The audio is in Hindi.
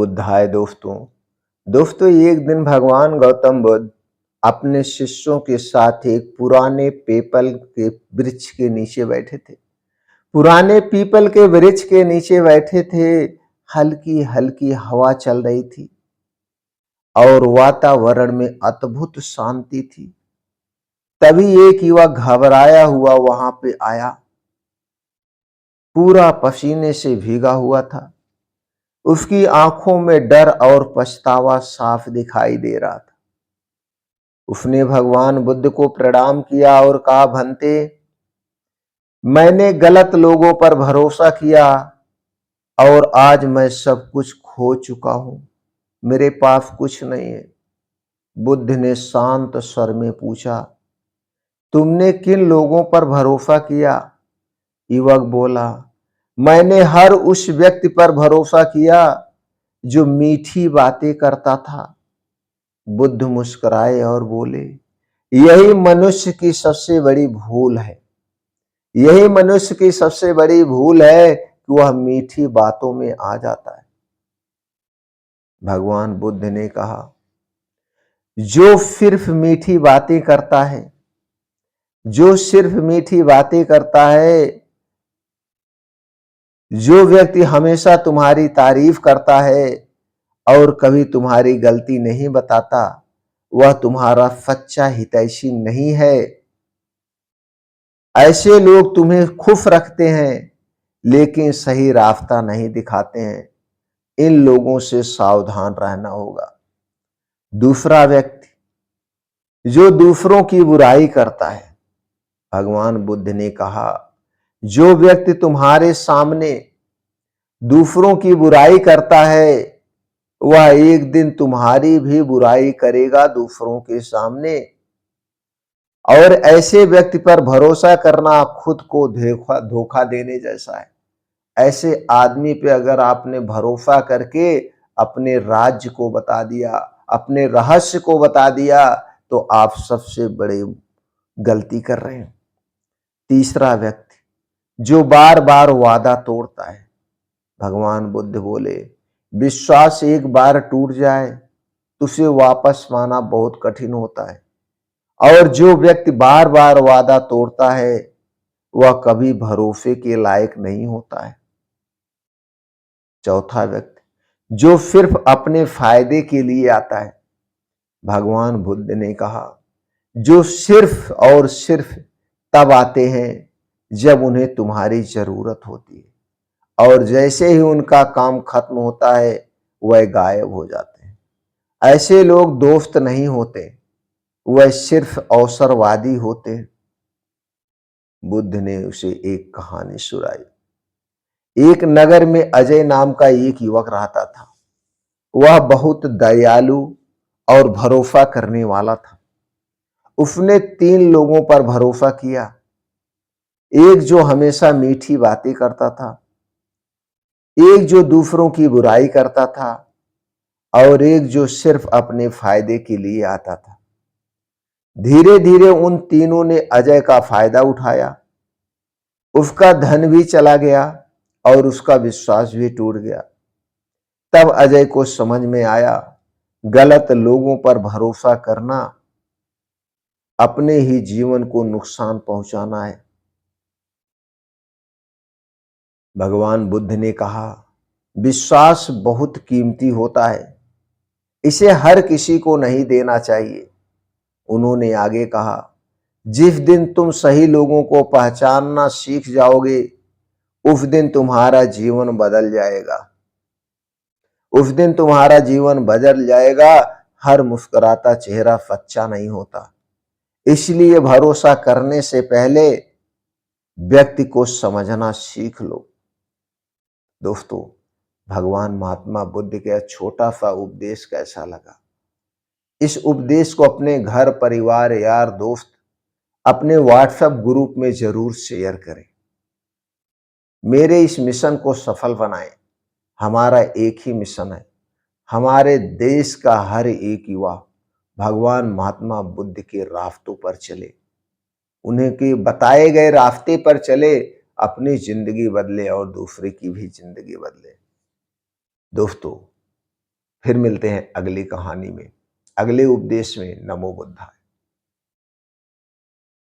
बुद्धाय दोस्तों। एक दिन भगवान गौतम बुद्ध अपने शिष्यों के साथ एक पुराने पीपल के वृक्ष के नीचे बैठे थे। पुराने पीपल के वृक्ष के नीचे बैठे थे। हल्की हल्की हवा चल रही थी और वातावरण में अद्भुत शांति थी। तभी एक युवक घबराया हुआ वहां पे आया। पूरा पसीने से भीगा हुआ था। उसकी आंखों में डर और पछतावा साफ दिखाई दे रहा था। उसने भगवान बुद्ध को प्रणाम किया और कहा, भंते, मैंने गलत लोगों पर भरोसा किया और आज मैं सब कुछ खो चुका हूं। मेरे पास कुछ नहीं है। बुद्ध ने शांत स्वर में पूछा, तुमने किन लोगों पर भरोसा किया? युवक बोला, मैंने हर उस व्यक्ति पर भरोसा किया जो मीठी बातें करता था। बुद्ध मुस्कुराए और बोले, यही मनुष्य की सबसे बड़ी भूल है। यही मनुष्य की सबसे बड़ी भूल है कि वह मीठी बातों में आ जाता है। भगवान बुद्ध ने कहा, जो सिर्फ मीठी बातें करता है, जो सिर्फ मीठी बातें करता है, जो व्यक्ति हमेशा तुम्हारी तारीफ करता है और कभी तुम्हारी गलती नहीं बताता, वह तुम्हारा सच्चा हितैषी नहीं है। ऐसे लोग तुम्हें खुश रखते हैं लेकिन सही रास्ता नहीं दिखाते हैं। इन लोगों से सावधान रहना होगा। दूसरा व्यक्ति जो दूसरों की बुराई करता है। भगवान बुद्ध ने कहा, जो व्यक्ति तुम्हारे सामने दूसरों की बुराई करता है, वह एक दिन तुम्हारी भी बुराई करेगा दूसरों के सामने। और ऐसे व्यक्ति पर भरोसा करना खुद को धोखा देने जैसा है। ऐसे आदमी पे अगर आपने भरोसा करके अपने राज्य को बता दिया, अपने रहस्य को बता दिया, तो आप सबसे बड़ी गलती कर रहे हैं। तीसरा व्यक्ति जो बार बार वादा तोड़ता है। भगवान बुद्ध बोले, विश्वास एक बार टूट जाए तो उसे वापस पाना बहुत कठिन होता है, और जो व्यक्ति बार बार वादा तोड़ता है वह कभी भरोसे के लायक नहीं होता है। चौथा व्यक्ति जो सिर्फ अपने फायदे के लिए आता है। भगवान बुद्ध ने कहा, जो सिर्फ और सिर्फ तब आते हैं जब उन्हें तुम्हारी जरूरत होती है, और जैसे ही उनका काम खत्म होता है वह गायब हो जाते हैं। ऐसे लोग दोस्त नहीं होते, वह सिर्फ अवसरवादी होते हैं। बुद्ध ने उसे एक कहानी सुनाई। एक नगर में अजय नाम का एक युवक रहता था। वह बहुत दयालु और भरोसा करने वाला था। उसने 3 लोगों पर भरोसा किया। एक जो हमेशा मीठी बातें करता था, एक जो दूसरों की बुराई करता था, और एक जो सिर्फ अपने फायदे के लिए आता था। धीरे धीरे उन तीनों ने अजय का फायदा उठाया। उसका धन भी चला गया और उसका विश्वास भी टूट गया। तब अजय को समझ में आया, गलत लोगों पर भरोसा करना अपने ही जीवन को नुकसान पहुंचाना है। भगवान बुद्ध ने कहा, विश्वास बहुत कीमती होता है, इसे हर किसी को नहीं देना चाहिए। उन्होंने आगे कहा, जिस दिन तुम सही लोगों को पहचानना सीख जाओगे, उस दिन तुम्हारा जीवन बदल जाएगा। उस दिन तुम्हारा जीवन बदल जाएगा। हर मुस्कुराता चेहरा सच्चा नहीं होता। इसलिए भरोसा करने से पहले व्यक्ति को समझना सीख लो। दोस्तों, भगवान महात्मा बुद्ध का छोटा सा उपदेश कैसा लगा? इस उपदेश को अपने घर परिवार, यार, दोस्त, अपने व्हाट्सएप ग्रुप में जरूर शेयर करें। मेरे इस मिशन को सफल बनाएं। हमारा एक ही मिशन है, हमारे देश का हर एक युवा भगवान महात्मा बुद्ध के रास्तों पर चले, उन्हें के बताए गए रास्ते पर चले, अपनी जिंदगी बदले और दूसरे की भी जिंदगी बदले। दोस्तों, फिर मिलते हैं अगली कहानी में, अगले उपदेश में। नमो बुद्धाय।